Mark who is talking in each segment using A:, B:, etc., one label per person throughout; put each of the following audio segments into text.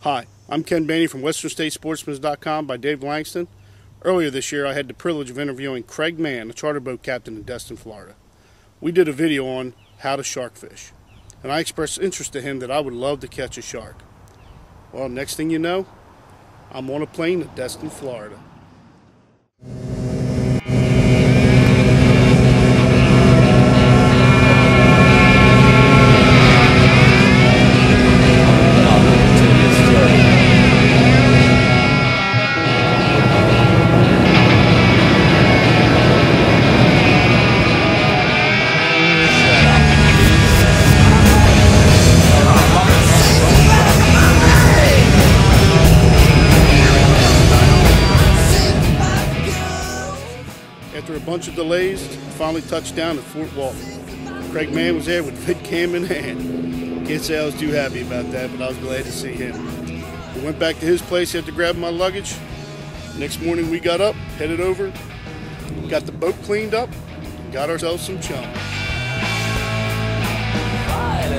A: Hi, I'm Ken Baney from Western States Sportsman.com by Dave Langston. Earlier this year, I had the privilege of interviewing Craig Mann, a charter boat captain in Destin, Florida. We did a video on how to shark fish, and I expressed interest to him that I would love to catch a shark. Well, next thing you know, I'm on a plane to Destin, Florida. After a bunch of delays, finally touched down at Fort Walton. Craig Mann was there with vidcam in hand. Can't say I was too happy about that, but I was glad to see him. We went back to his place after grabbing my luggage. Next morning we got up, headed over, got the boat cleaned up, and got ourselves some chum.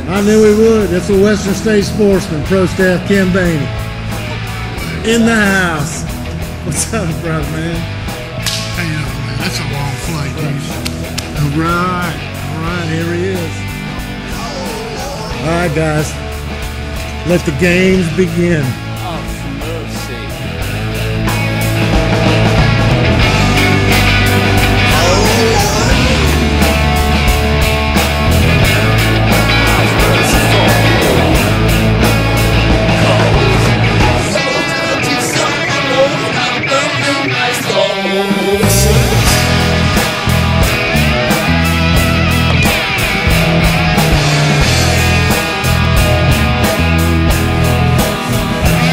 B: I knew we would. That's a Western States Sportsman, Pro Staff Ken Baney. In the house. What's up, brother, man?
C: How you doing, man? That's a long flight, dude.
B: All right, here he is. All right, guys, let the games begin.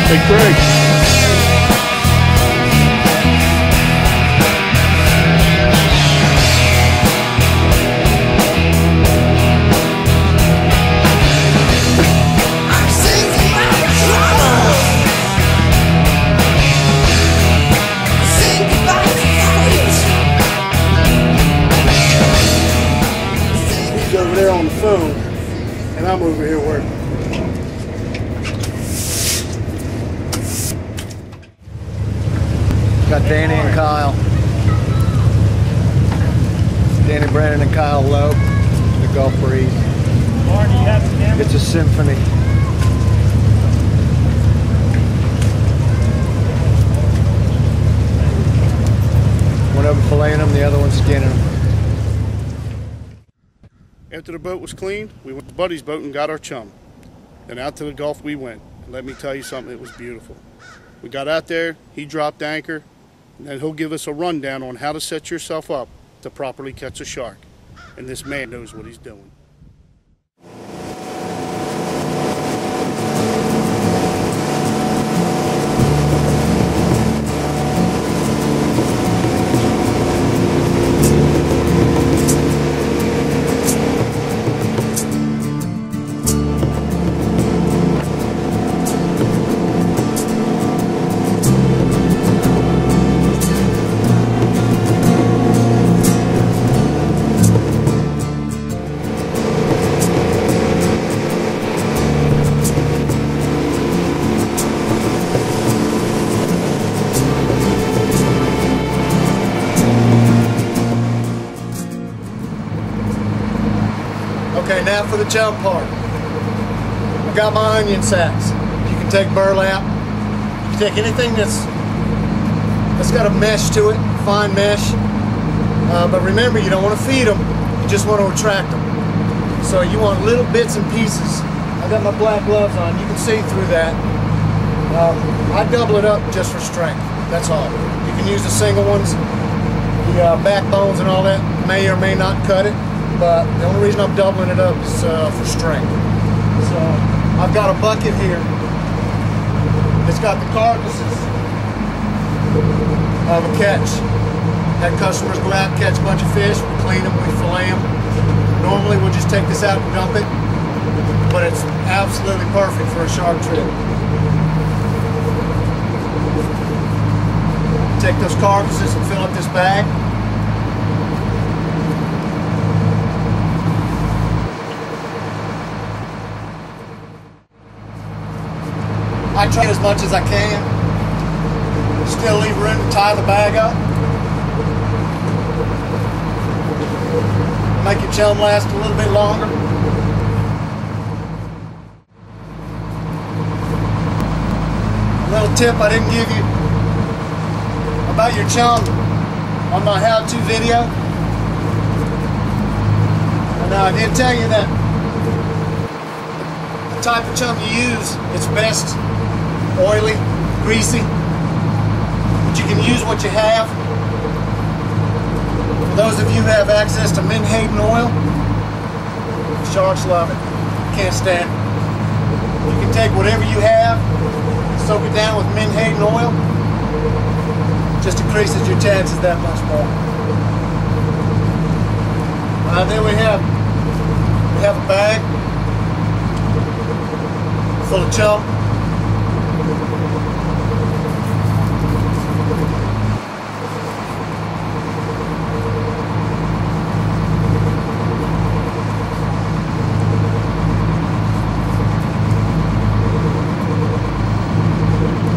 A: Hey, Craig. He's over there on the phone, and I'm over here working.
B: Got Danny and Kyle. Danny, Brandon, and Kyle Lowe. The Gulf Breeze. It's a symphony. One of them filleting them, the other one skinning them.
A: After the boat was cleaned, we went to Buddy's boat and got our chum. Then out to the Gulf we went. And let me tell you something, it was beautiful. We got out there, he dropped anchor, and then he'll give us a rundown on how to set yourself up to properly catch a shark. And this man knows what he's doing.
B: Okay, now for the chum part. I got my onion sacks. You can take burlap. You can take anything that's got a mesh to it, fine mesh. But remember, you don't want to feed them. You just want to attract them. So you want little bits and pieces. I got my black gloves on. You can see through that. I double it up just for strength. That's all. You can use the single ones. The backbones and all that may or may not cut it. But the only reason I'm doubling it up is for strength. So I've got a bucket here. It's got the carcasses of a catch. Had customers go out and catch a bunch of fish. We clean them, we fillet them. Normally we'll just take this out and dump it, but it's absolutely perfect for a shark trip. Take those carcasses and fill up this bag. I try as much as I can. Still leave room to tie the bag up. Make your chum last a little bit longer. A little tip I didn't give you about your chum on my how-to video. And I did tell you that the type of chum you use, it's best oily, greasy, but you can use what you have. For those of you who have access to Menhaden oil, sharks love it. Can't stand it. You can take whatever you have, soak it down with Menhaden oil, just increases your chances that much more. There we have a bag full of chum.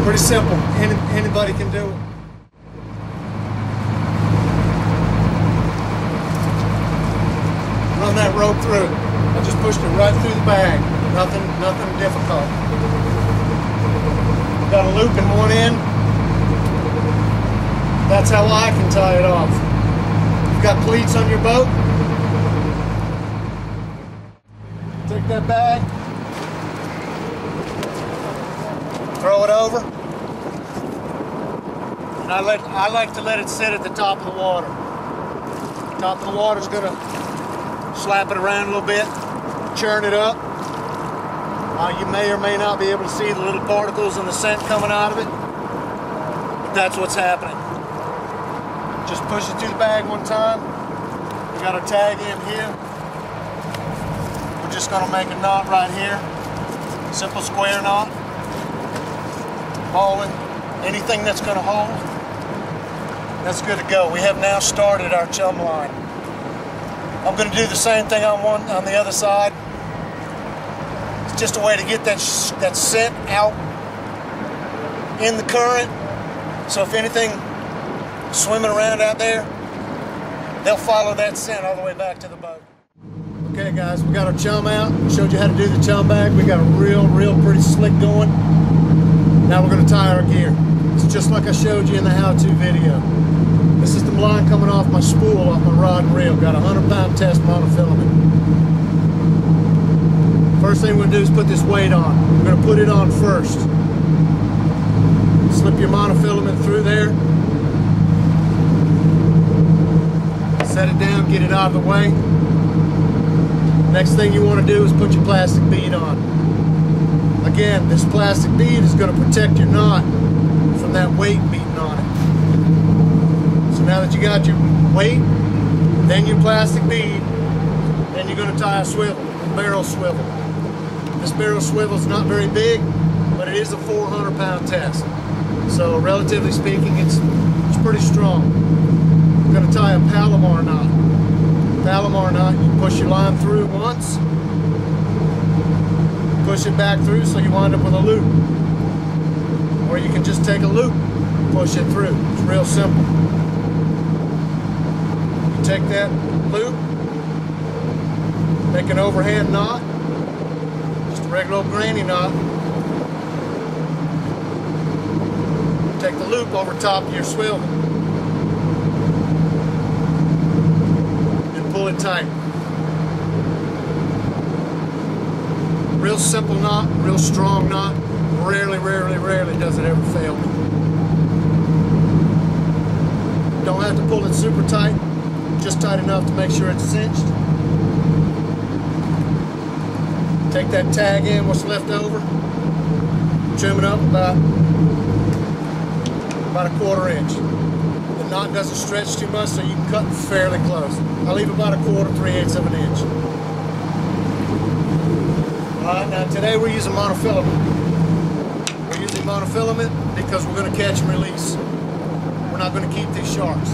B: Pretty simple. Anybody can do it. Run that rope through it. I just pushed it right through the bag. Nothing difficult. Got a loop in one end. That's how I can tie it off. You've got cleats on your boat. Take that bag. Throw it over. And I like to let it sit at the top of the water. The top of the water is going to slap it around a little bit, churn it up. You may or may not be able to see the little particles and the scent coming out of it, but that's what's happening. Just push it through the bag one time. We got our tag in here. We're just going to make a knot right here. Simple square knot. Bowling, anything that's going to hold, that's good to go. We have now started our chum line. I'm going to do the same thing on the other side. It's just a way to get that scent out in the current. So if anything swimming around out there, they'll follow that scent all the way back to the boat. Okay guys, we got our chum out. Showed you how to do the chum bag. We got a real pretty slick going. Now we're going to tie our gear. It's just like I showed you in the how-to video. This is the line coming off my spool off my rod and reel. Got a 100-pound test monofilament. First thing we're going to do is put this weight on. We're going to put it on first. Slip your monofilament through there. Set it down, get it out of the way. Next thing you want to do is put your plastic bead on. Again, this plastic bead is going to protect your knot from that weight beating on it. So now that you got your weight, then your plastic bead, then you're going to tie a swivel, a barrel swivel. This barrel swivel is not very big, but it is a 400-pound test. So relatively speaking, it's pretty strong. I'm going to tie a Palomar knot. Palomar knot, you push your line through once, push it back through so you wind up with a loop. Or you can just take a loop, push it through. It's real simple. You take that loop, make an overhand knot, just a regular old granny knot. Take the loop over top of your swivel. And pull it tight. Real simple knot, real strong knot. Rarely does it ever fail me. Don't have to pull it super tight, just tight enough to make sure it's cinched. Take that tag in, what's left over, trim it up about a 1/4 inch. The knot doesn't stretch too much, so you can cut fairly close. I leave about a 1/4, 3/8 of an inch. Alright, now today we're using monofilament. We're using monofilament because we're going to catch and release. We're not going to keep these sharks.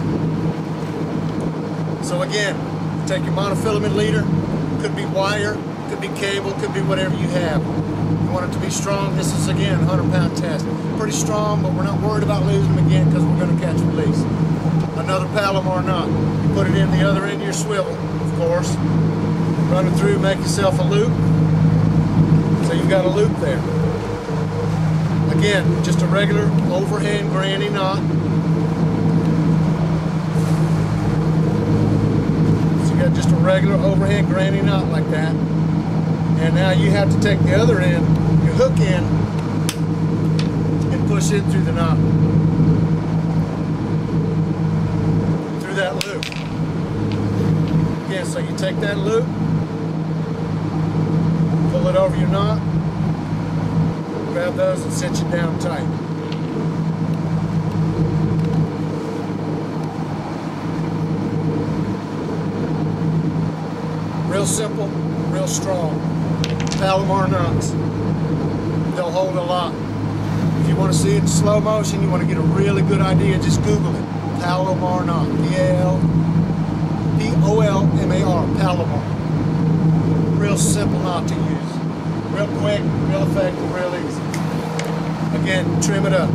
B: So again, take your monofilament leader, could be wire, could be cable, could be whatever you have. You want it to be be strong. This is, again, 100-pound test. Pretty strong, but we're not worried about losing them again because we're going to catch release. Another Palomar knot. Put it in the other end of your swivel, of course. Run it through, make yourself a loop. So you've got a loop there. Again, just a regular overhand granny knot. So you got just a regular overhand granny knot like that. And now you have to take the other end, your hook end, and push it through the knot. Through that loop. Again, so you take that loop, pull it over your knot, grab those and cinch it down tight. Real simple, real strong. Palomar knots. They'll hold a lot. If you want to see it in slow motion, you want to get a really good idea, just Google it. Palomar knot. P-O-L-M-A-R. Palomar. Real simple knot to use. Real quick, real effective, real easy. Again, trim it up.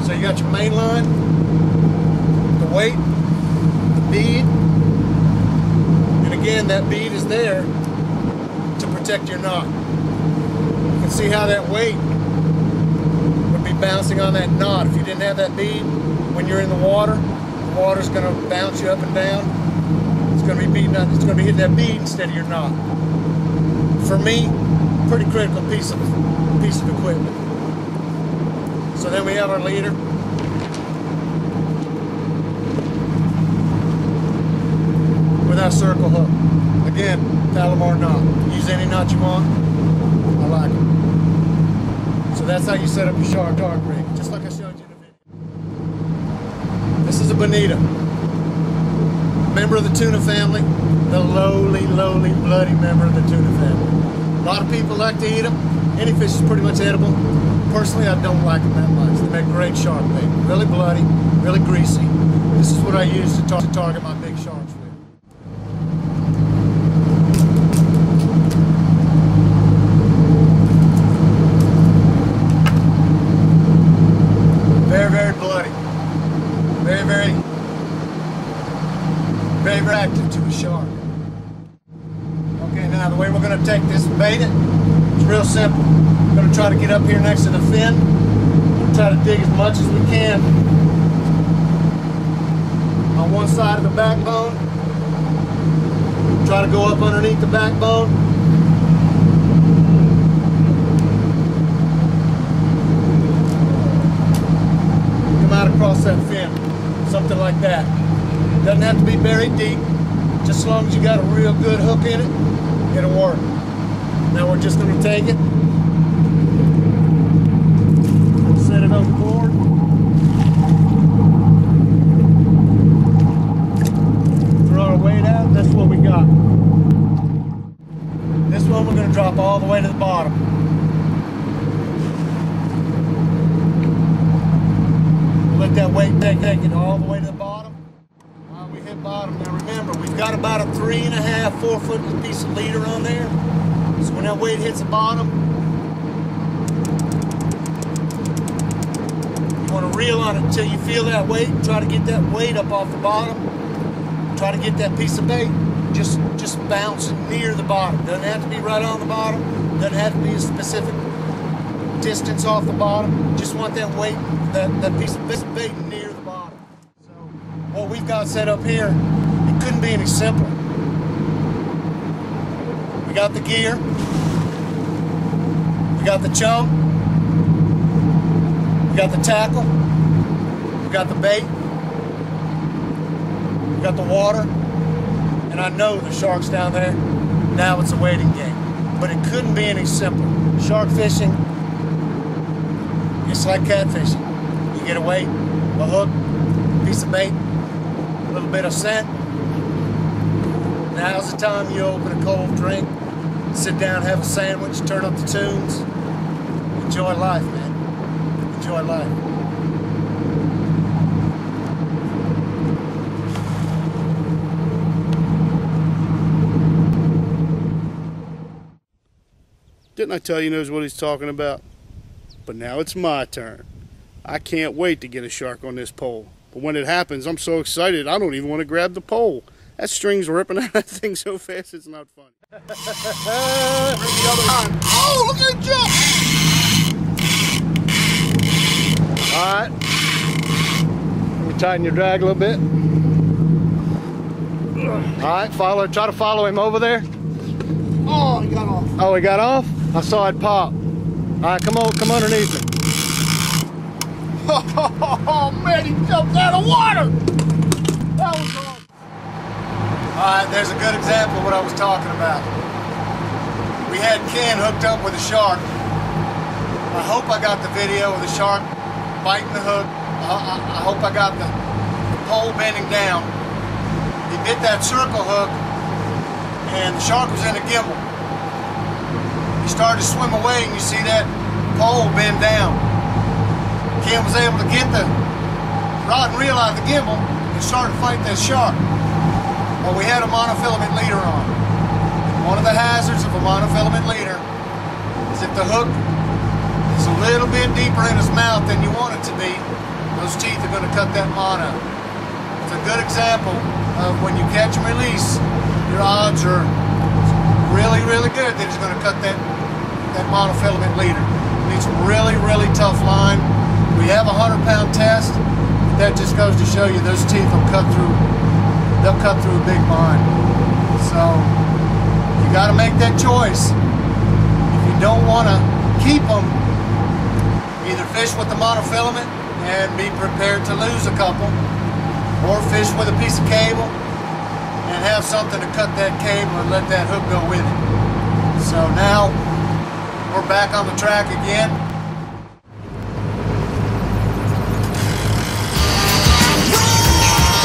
B: So you got your main line, the weight, the bead, and again, that bead is there to protect your knot. You can see how that weight would be bouncing on that knot. If you didn't have that bead, when you're in the water's going to bounce you up and down. It's going to be beating, it's going to be hitting that bead instead of your knot. For me, pretty critical piece of equipment. So then we have our leader. With our circle hook. Again, Palomar knot. Use any knot you want. I like it. So that's how you set up your shark dart rig, just like I showed you in the video. This is a bonita. Member of the tuna family. The lowly, bloody member of the tuna family. A lot of people like to eat them. Any fish is pretty much edible. Personally, I don't like them that much. They make great shark bait. Really bloody, really greasy. This is what I use to target my big sharks with. Very bloody. Very active to a shark. Okay, now the way we're going to take this and bait it, it's real simple. We're going to try to get up here next to the fin. We'll try to dig as much as we can on one side of the backbone. Try to go up underneath the backbone. Come out across that fin. Something like that. Doesn't have to be buried deep. Just as long as you got a real good hook in it, it'll work. Now we're just going to take it. Set it overboard. Throw our weight out. That's what we got. This one we're going to drop all the way to the bottom. We'll let that weight take it all the way to the bottom. While we hit bottom, now remember, we've got about a 3.5, 4 foot piece of leader on there. So when that weight hits the bottom, you want to reel on it until you feel that weight. Try to get that weight up off the bottom. Try to get that piece of bait just bouncing near the bottom. Doesn't have to be right on the bottom. Doesn't have to be a specific distance off the bottom. Just want that weight, that piece of bait near the bottom. So what we've got set up here, it couldn't be any simpler. We got the gear. We got the chum. We got the tackle. We got the bait. We got the water. And I know the shark's down there. Now it's a waiting game. But it couldn't be any simpler. Shark fishing, it's like catfishing. You get a weight, a hook, a piece of bait, a little bit of scent. Now's the time you open a cold drink, sit down, have a sandwich, turn up the tunes. Enjoy life, man. Enjoy life.
A: Didn't I tell you he knows what he's talking about? But now it's my turn. I can't wait to get a shark on this pole. But when it happens, I'm so excited I don't even want to grab the pole. That string's ripping out of that thing so fast it's not funny.
B: Oh, look at it jump! Alright. Let me tighten your drag a little bit. Alright, try to follow him over there.
C: Oh, he got off.
B: Oh, he got off? I saw it pop. Alright, come underneath it.
C: Oh, man, he jumped out of water. That was awesome.
B: Alright, there's a good example of what I was talking about. We had Ken hooked up with a shark. I hope I got the video of the shark biting the hook. I hope I got the pole bending down. He bit that circle hook and the shark was in a gimbal. He started to swim away and you see that pole bend down. Ken was able to get the rod and reel out of the gimbal and started to fight that shark. Well, we had a monofilament leader on. One of the hazards of a monofilament leader is if the hook is a little bit deeper in his mouth than you want it to be, those teeth are going to cut that mono. It's a good example of when you catch and release, your odds are really, really good that he's going to cut that monofilament leader. It's a really, really tough line. We have a 100-pound test, but that just goes to show you those teeth will cut through. They'll cut through a big line. So you got to make that choice. If you don't want to keep them, either fish with the monofilament and be prepared to lose a couple, or fish with a piece of cable and have something to cut that cable and let that hook go with it. So now we're back on the track again.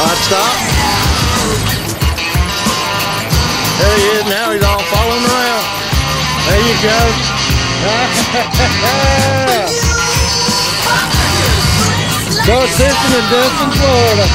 B: Hot stop. There he is now, he's all following around. There you go. Go fishing in Destin, Florida.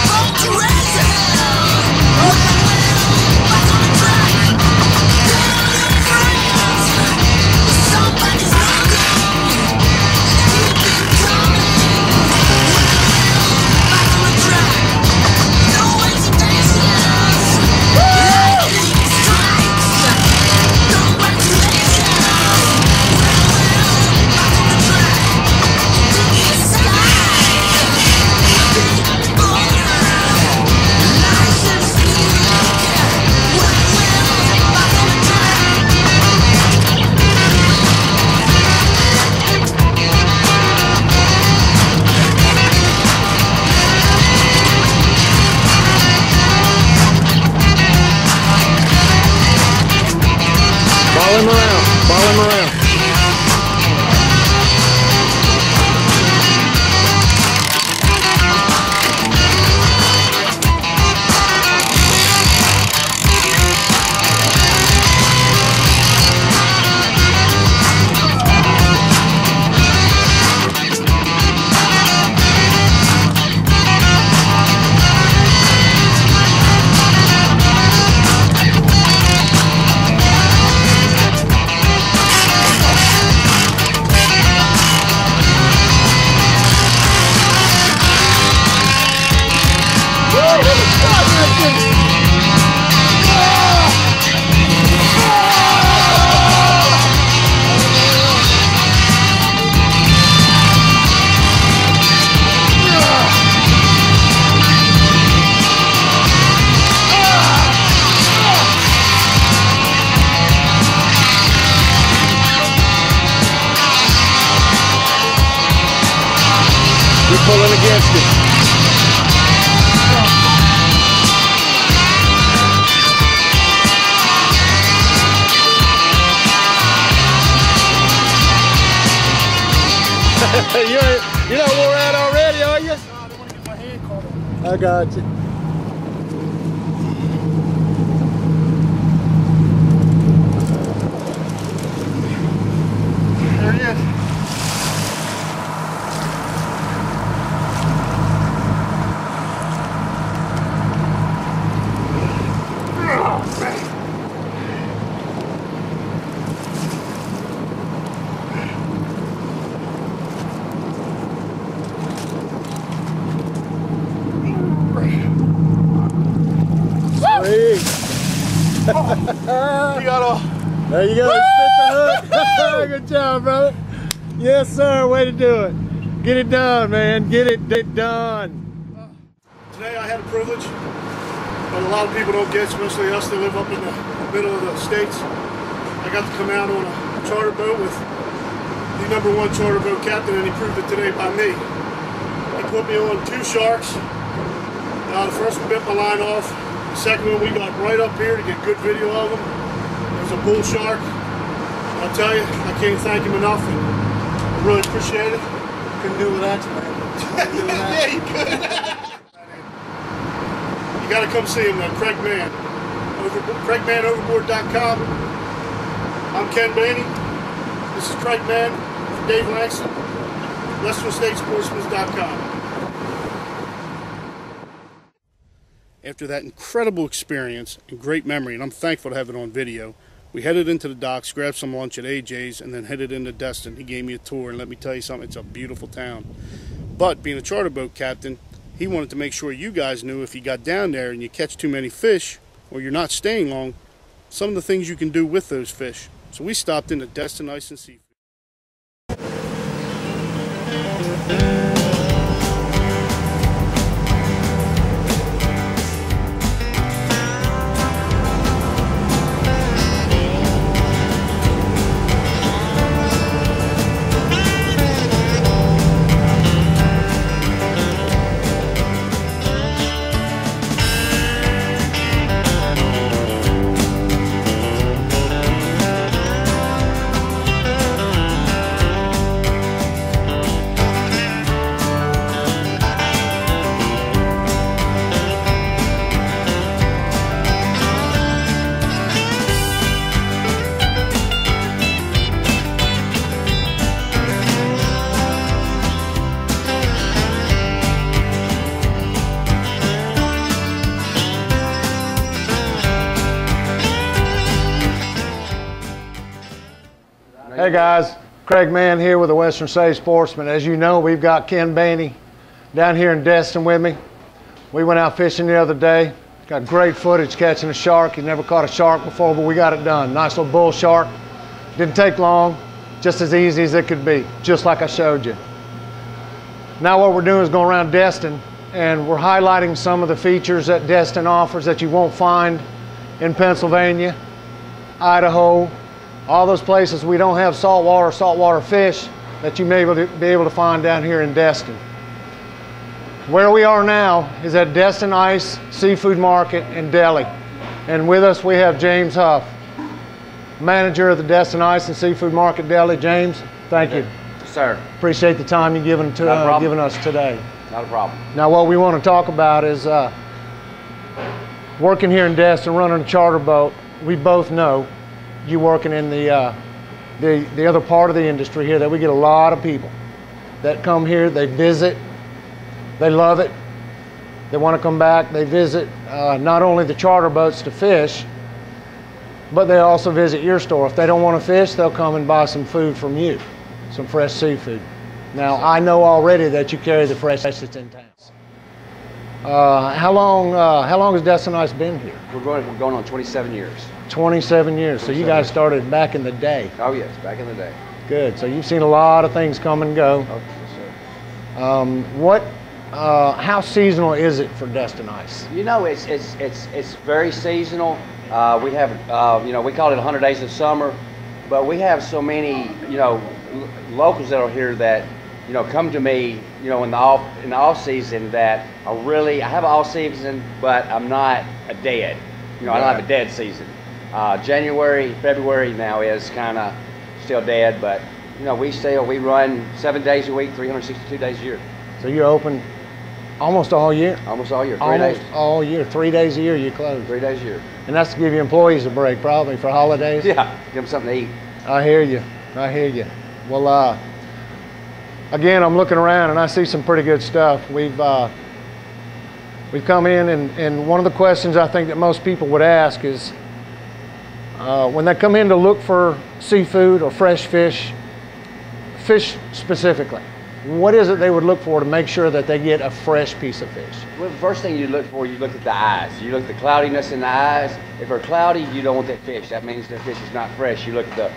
B: Follow him around. You're pulling against it. You're not wore out already, are you?
C: No, I don't want to get my hand caught on.
B: I got you.
C: There he is.
B: There you go. Spit the hook. Good job, brother. Yes, sir. Way to do it. Get it done, man. Get it done.
A: Today I had a privilege, but a lot of people don't get, especially us that live up in the middle of the States. I got to come out on a charter boat with the #1 charter boat captain, and he proved it today by me. He put me on 2 sharks. The first one bit my line off. The second one we got right up here to get good video of them. It was a bull shark. I'll tell you, I can't thank him enough, and I really appreciate it.
B: Couldn't do without you, man.
A: Yeah, you could. You got to come see him, though. Craig Mann. CraigMannOverboard.com. I'm Ken Baney. This is Craig Mann from Dave Langston. Western States Sportsman.com. After that incredible experience and great memory, and I'm thankful to have it on video, we headed into the docks, grabbed some lunch at AJ's, and then headed into Destin. He gave me a tour, and let me tell you something, it's a beautiful town. But being a charter boat captain, he wanted to make sure you guys knew if you got down there and you catch too many fish, or you're not staying long, some of the things you can do with those fish. So we stopped into Destin Ice and Seafood.
B: Hey guys, Craig Mann here with the Western States Sportsman. As you know, we've got Ken Baney down here in Destin with me. We went out fishing the other day. Got great footage catching a shark. He never caught a shark before, but we got it done. Nice little bull shark. Didn't take long, just as easy as it could be, just like I showed you. Now what we're doing is going around Destin, and we're highlighting some of the features that Destin offers that you won't find in Pennsylvania, Idaho, all those places we don't have saltwater fish that you may be able to find down here in Destin. Where we are now is at Destin Ice Seafood Market and Deli. And with us we have James Huff, manager of the Destin Ice and Seafood Market Deli. James, thank you.
D: Sir.
B: Appreciate the time you've given us today.
D: Not a problem.
B: Now what we want to talk about is working here in Destin, running a charter boat. We both know you working in the other part of the industry here that we get a lot of people that come here, they visit, they love it, they want to come back, they visit not only the charter boats to fish, but they also visit your store. If they don't want to fish, they'll come and buy some food from you, some fresh seafood. Now I know already that you carry the fresh that's in town. How long has Destin Ice been here?
D: We're going on 27 years.
B: 27 years. So you guys started back in the day.
D: Oh yes, back in the day.
B: Good. So you've seen a lot of things come and go.
D: Oh, yes, sir.
B: How seasonal is it for Destin Ice?
D: You know, it's very seasonal. We have you know, we call it 100 days of summer, but we have so many, you know, locals that are here that, you know, come to me, you know, in the off season that I have an off season, but I'm not a dead. You know, I don't have a dead season. January, February now is kind of still dead, but you know, we run 7 days a week, 362 days a year.
B: So you're open almost all year?
D: Almost all year.
B: Almost all year. 3 days a year you close?
D: 3 days a year.
B: And that's to give your employees a break, probably, for holidays?
D: Yeah, give them something to eat.
B: I hear you. I hear you. Well, again, I'm looking around and I see some pretty good stuff. We've come in and one of the questions I think that most people would ask is when they come in to look for seafood or fresh fish specifically, what is it they would look for to make sure that they get a fresh piece of fish?
D: Well, the first thing you look for, you look at the eyes. You look at the cloudiness in the eyes. If they're cloudy, you don't want that fish. That means the fish is not fresh. You look at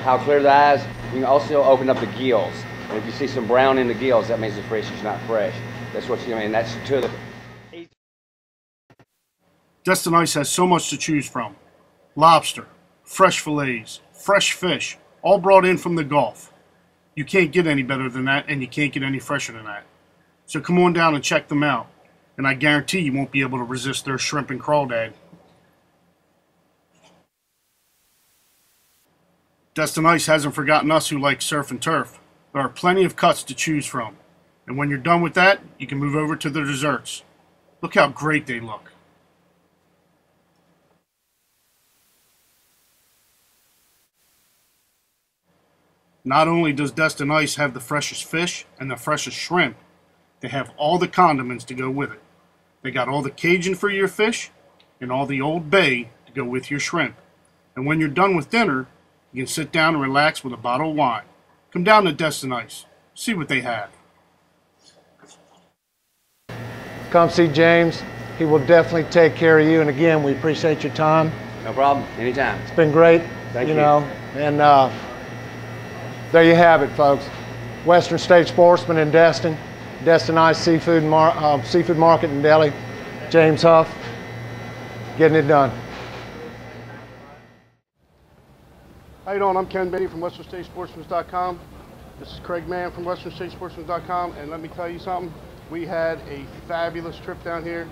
D: how clear the eyes. You can also open up the gills. And if you see some brown in the gills, that means the fish is not fresh. That's what you mean. That's two of the.
A: Destin Ice has so much to choose from. Lobster, fresh fillets, fresh fish, all brought in from the Gulf. You can't get any better than that, and you can't get any fresher than that. So come on down and check them out, and I guarantee you won't be able to resist their shrimp and crawdad. Destin Ice hasn't forgotten us who like surf and turf. There are plenty of cuts to choose from, and when you're done with that, you can move over to the desserts. Look how great they look. Not only does Destin Ice have the freshest fish and the freshest shrimp, they have all the condiments to go with it. They got all the Cajun for your fish and all the Old Bay to go with your shrimp. And when you're done with dinner, you can sit down and relax with a bottle of wine. Come down to Destin Ice. See what they have.
B: Come see James. He will definitely take care of you. And again, we appreciate your time.
D: No problem. Anytime.
B: It's been great.
D: Thank you.
B: And there you have it, folks. Western States Sportsman in Destin. Destin Ice Seafood Market and Deli. James Huff, getting it done.
A: How you doing? I'm Ken Baney from WesternStatesSportsman.com. This is Craig Mann from WesternStatesSportsman.com, and let me tell you something. We had a fabulous trip down here.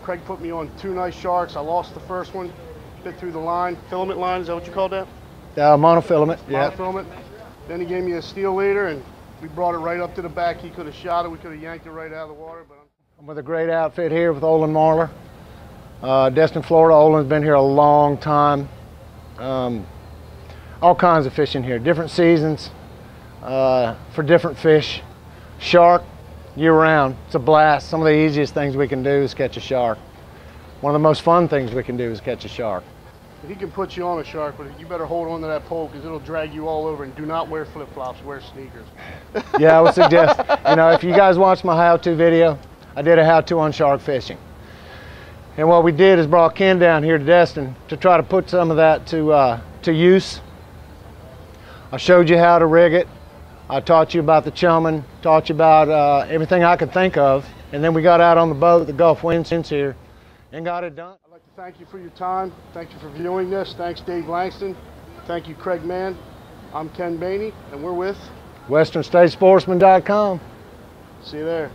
A: Craig put me on 2 nice sharks. I lost the first one, bit through the line. Filament line, is that what you called that?
B: Monofilament, yeah.
A: Monofilament. Then he gave me a steel leader, and we brought it right up to the back. He could have shot it. We could have yanked it right out of the water. But
B: I'm with a great outfit here with Olin Marler. Destin, Florida. Olin's been here a long time. All kinds of fish in here, different seasons for different fish. Shark, year-round. It's a blast. Some of the easiest things we can do is catch a shark. One of the most fun things we can do is catch a shark.
A: He can put you on a shark, but you better hold on to that pole because it'll drag you all over. And do not wear flip-flops, wear sneakers.
B: Yeah, I would suggest, if you guys watch my how-to video, I did a how-to on shark fishing. And what we did is brought Ken down here to Destin to try to put some of that to use. I showed you how to rig it. I taught you about the chumming, taught you about everything I could think of. And then we got out on the boat, the Gulf winds here, and got it done.
A: I'd like to thank you for your time. Thank you for viewing this. Thanks, Dave Langston. Thank you, Craig Mann. I'm Ken Baney, and we're with
B: WesternStatesSportsman.com.
A: See you there.